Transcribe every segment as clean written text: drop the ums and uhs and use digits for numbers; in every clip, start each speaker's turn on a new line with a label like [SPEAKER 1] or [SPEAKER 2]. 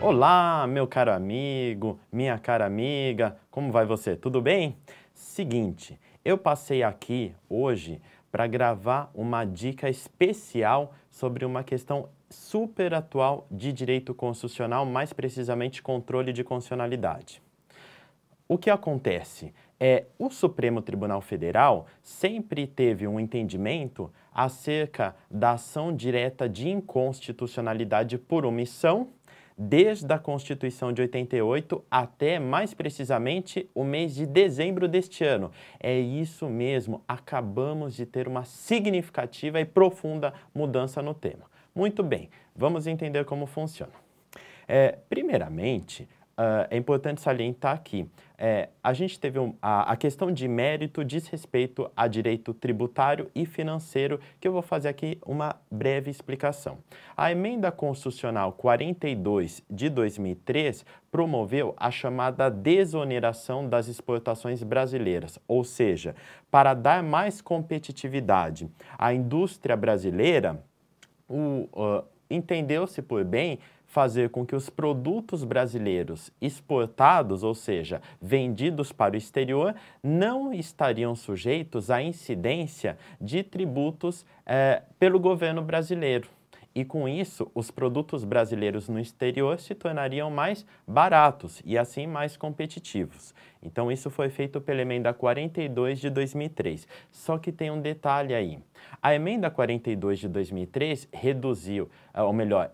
[SPEAKER 1] Olá, meu caro amigo, minha cara amiga, como vai você? Tudo bem? Seguinte, eu passei aqui hoje para gravar uma dica especial sobre uma questão super atual de direito constitucional, mais precisamente controle de constitucionalidade. O que acontece? O Supremo Tribunal Federal sempre teve um entendimento acerca da ação direta de inconstitucionalidade por omissão, desde a Constituição de 88 até, mais precisamente, o mês de dezembro deste ano. É isso mesmo, acabamos de ter uma significativa e profunda mudança no tema. Muito bem, vamos entender como funciona. Primeiramente, é importante salientar que a gente teve a questão de mérito diz respeito a direito tributário e financeiro, que eu vou fazer aqui uma breve explicação. A Emenda Constitucional 42 de 2003 promoveu a chamada desoneração das exportações brasileiras, ou seja, para dar mais competitividade à indústria brasileira, entendeu-se por bem fazer com que os produtos brasileiros exportados, ou seja, vendidos para o exterior, não estariam sujeitos à incidência de tributos pelo governo brasileiro. E com isso, os produtos brasileiros no exterior se tornariam mais baratos e assim mais competitivos. Então isso foi feito pela Emenda 42 de 2003. Só que tem um detalhe aí. A Emenda 42 de 2003 reduziu, ou melhor,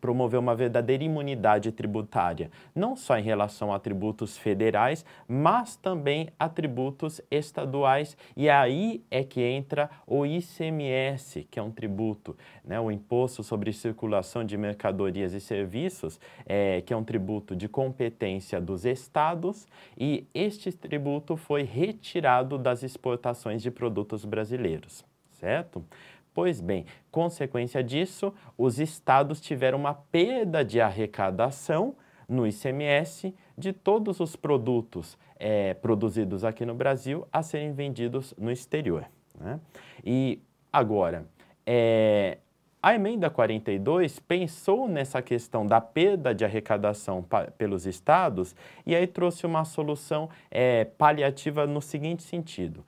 [SPEAKER 1] promoveu uma verdadeira imunidade tributária, não só em relação a tributos federais, mas também a tributos estaduais. E aí é que entra o ICMS, que é um tributo, né, o Imposto sobre Circulação de Mercadorias e Serviços, que é um tributo de competência dos estados, e este tributo foi retirado das exportações de produtos brasileiros, certo? Pois bem, consequência disso, os estados tiveram uma perda de arrecadação no ICMS de todos os produtos produzidos aqui no Brasil a serem vendidos no exterior, né? E agora, a Emenda 42 pensou nessa questão da perda de arrecadação pelos estados e aí trouxe uma solução paliativa no seguinte sentido.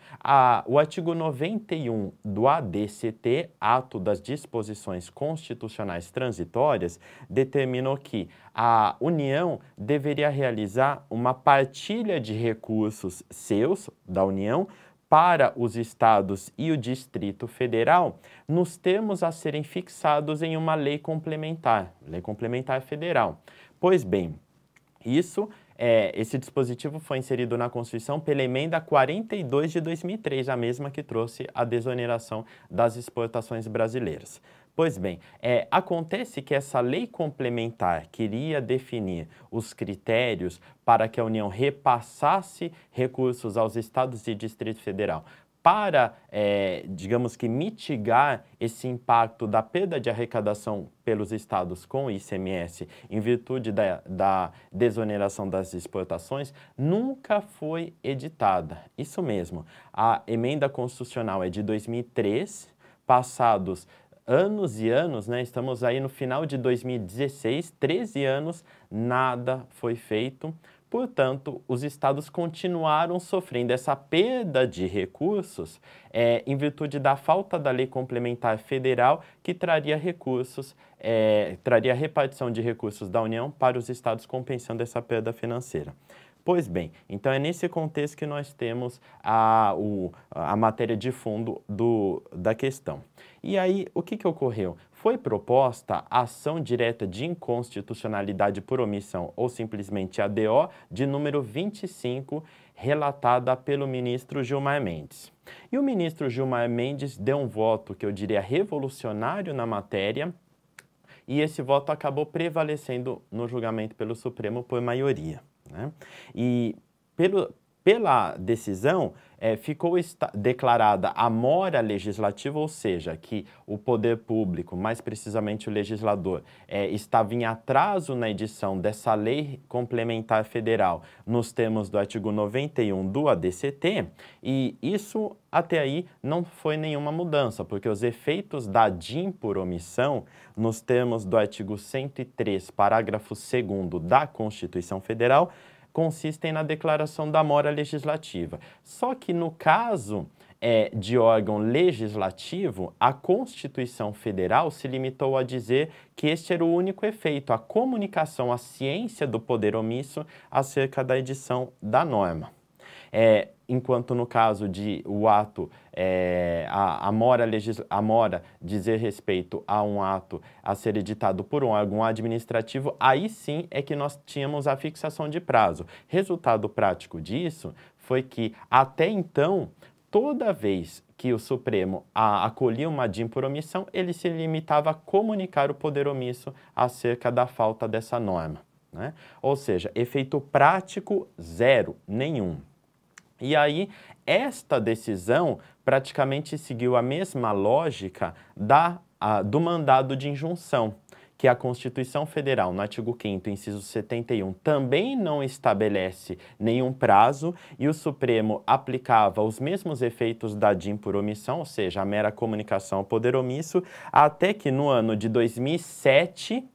[SPEAKER 1] O artigo 91 do ADCT, Ato das Disposições Constitucionais Transitórias, determinou que a União deveria realizar uma partilha de recursos seus, da União, para os estados e o Distrito Federal, nos termos a serem fixados em uma lei complementar federal. Pois bem, esse dispositivo foi inserido na Constituição pela Emenda 42 de 2003, a mesma que trouxe a desoneração das exportações brasileiras. Pois bem, acontece que essa lei complementar queria definir os critérios para que a União repassasse recursos aos estados e Distrito Federal para, digamos que, mitigar esse impacto da perda de arrecadação pelos estados com o ICMS em virtude da desoneração das exportações, nunca foi editada. Isso mesmo, a emenda constitucional é de 2003, passados anos e anos, né? Estamos aí no final de 2016, 13 anos, nada foi feito. Portanto, os estados continuaram sofrendo essa perda de recursos em virtude da falta da lei complementar federal que traria recursos, traria repartição de recursos da União para os estados compensando essa perda financeira. Pois bem, então é nesse contexto que nós temos a matéria de fundo da questão. E aí, o que ocorreu? Foi proposta a ação direta de inconstitucionalidade por omissão, ou simplesmente ADO, de número 25, relatada pelo ministro Gilmar Mendes. E o ministro Gilmar Mendes deu um voto que eu diria revolucionário na matéria, e esse voto acabou prevalecendo no julgamento pelo Supremo por maioria, né? E pela decisão, ficou declarada a mora legislativa, ou seja, que o poder público, mais precisamente o legislador, estava em atraso na edição dessa lei complementar federal nos termos do artigo 91 do ADCT, e isso até aí não foi nenhuma mudança, porque os efeitos da DIN por omissão, nos termos do artigo 103, parágrafo 2º da Constituição Federal, consistem na declaração da mora legislativa. Só que no caso de órgão legislativo, a Constituição Federal se limitou a dizer que este era o único efeito, a comunicação, a ciência do poder omisso acerca da edição da norma. Enquanto no caso de o ato, a mora dizer respeito a um ato a ser editado por um órgão administrativo, aí sim é que nós tínhamos a fixação de prazo. Resultado prático disso foi que, até então, toda vez que o Supremo acolhia uma DIN por omissão, ele se limitava a comunicar o poder omisso acerca da falta dessa norma, né? Ou seja, efeito prático zero, nenhum. E aí, esta decisão praticamente seguiu a mesma lógica do mandado de injunção, que a Constituição Federal, no artigo 5º, inciso 71, também não estabelece nenhum prazo e o Supremo aplicava os mesmos efeitos da DIN por omissão, ou seja, a mera comunicação ao poder omisso, até que no ano de 2007,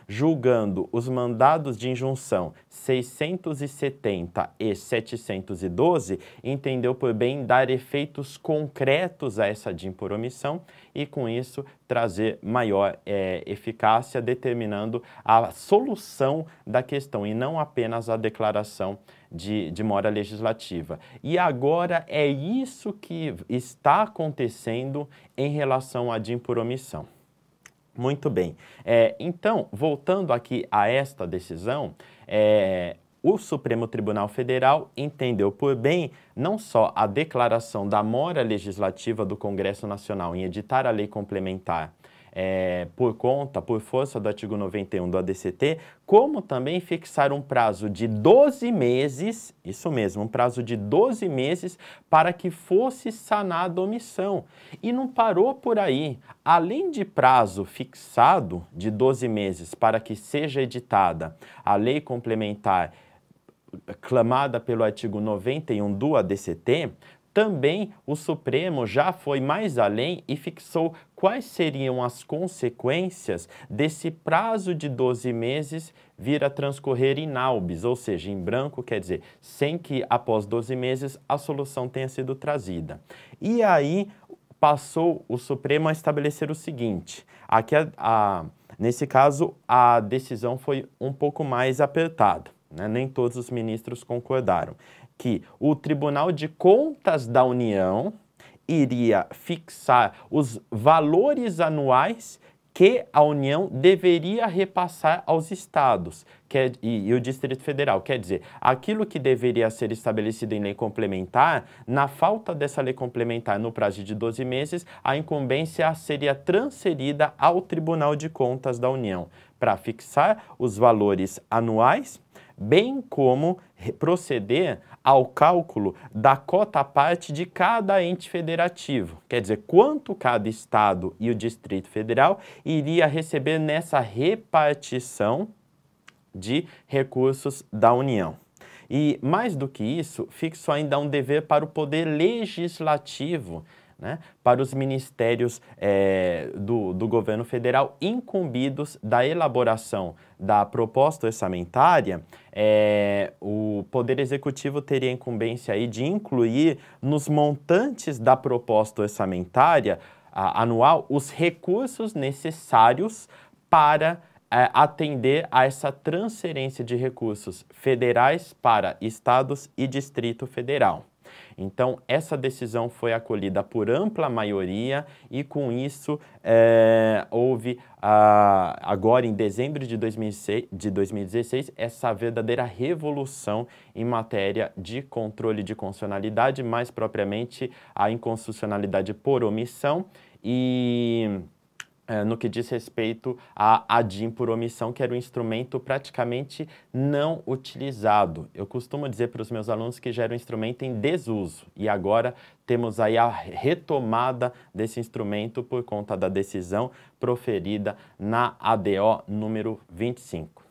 [SPEAKER 1] julgando os mandados de injunção 670 e 712, entendeu por bem dar efeitos concretos a essa DIN por omissão e, com isso, trazer maior eficácia, determinando a solução da questão e não apenas a declaração de mora legislativa. E agora é isso que está acontecendo em relação à DIN por omissão. Muito bem. Então, voltando aqui a esta decisão, o Supremo Tribunal Federal entendeu por bem não só a declaração da mora legislativa do Congresso Nacional em editar a lei complementar por força do artigo 91 do ADCT, como também fixar um prazo de 12 meses, isso mesmo, um prazo de 12 meses para que fosse sanada a omissão. E não parou por aí. Além de prazo fixado de 12 meses para que seja editada a lei complementar clamada pelo artigo 91 do ADCT, também o Supremo já foi mais além e fixou quais seriam as consequências desse prazo de 12 meses vir a transcorrer in albis, ou seja, em branco, quer dizer, sem que após 12 meses a solução tenha sido trazida. E aí passou o Supremo a estabelecer o seguinte, aqui nesse caso a decisão foi um pouco mais apertada, né? Nem todos os ministros concordaram, que o Tribunal de Contas da União iria fixar os valores anuais que a União deveria repassar aos estados e o Distrito Federal. Quer dizer, aquilo que deveria ser estabelecido em lei complementar, na falta dessa lei complementar no prazo de 12 meses, a incumbência seria transferida ao Tribunal de Contas da União para fixar os valores anuais, bem como proceder ao cálculo da cota-parte de cada ente federativo. Quer dizer, quanto cada estado e o Distrito Federal iria receber nessa repartição de recursos da União. E, mais do que isso, fixou ainda um dever para o Poder Legislativo, né, para os ministérios do governo federal incumbidos da elaboração da proposta orçamentária. O Poder Executivo teria a incumbência aí de incluir nos montantes da proposta orçamentária anual os recursos necessários para atender a essa transferência de recursos federais para estados e Distrito Federal. Então, essa decisão foi acolhida por ampla maioria e, com isso, houve, agora em dezembro de 2016, essa verdadeira revolução em matéria de controle de constitucionalidade, mais propriamente a inconstitucionalidade por omissão. E no que diz respeito à ADIM por omissão, que era um instrumento praticamente não utilizado. Eu costumo dizer para os meus alunos que já era um instrumento em desuso, e agora temos aí a retomada desse instrumento por conta da decisão proferida na ADO número 25.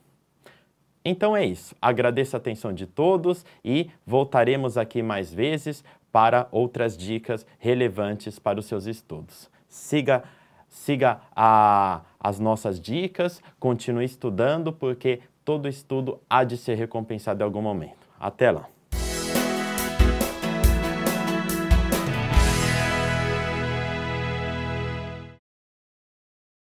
[SPEAKER 1] Então é isso. Agradeço a atenção de todos e voltaremos aqui mais vezes para outras dicas relevantes para os seus estudos. Siga as nossas dicas, continue estudando, porque todo estudo há de ser recompensado em algum momento. Até lá!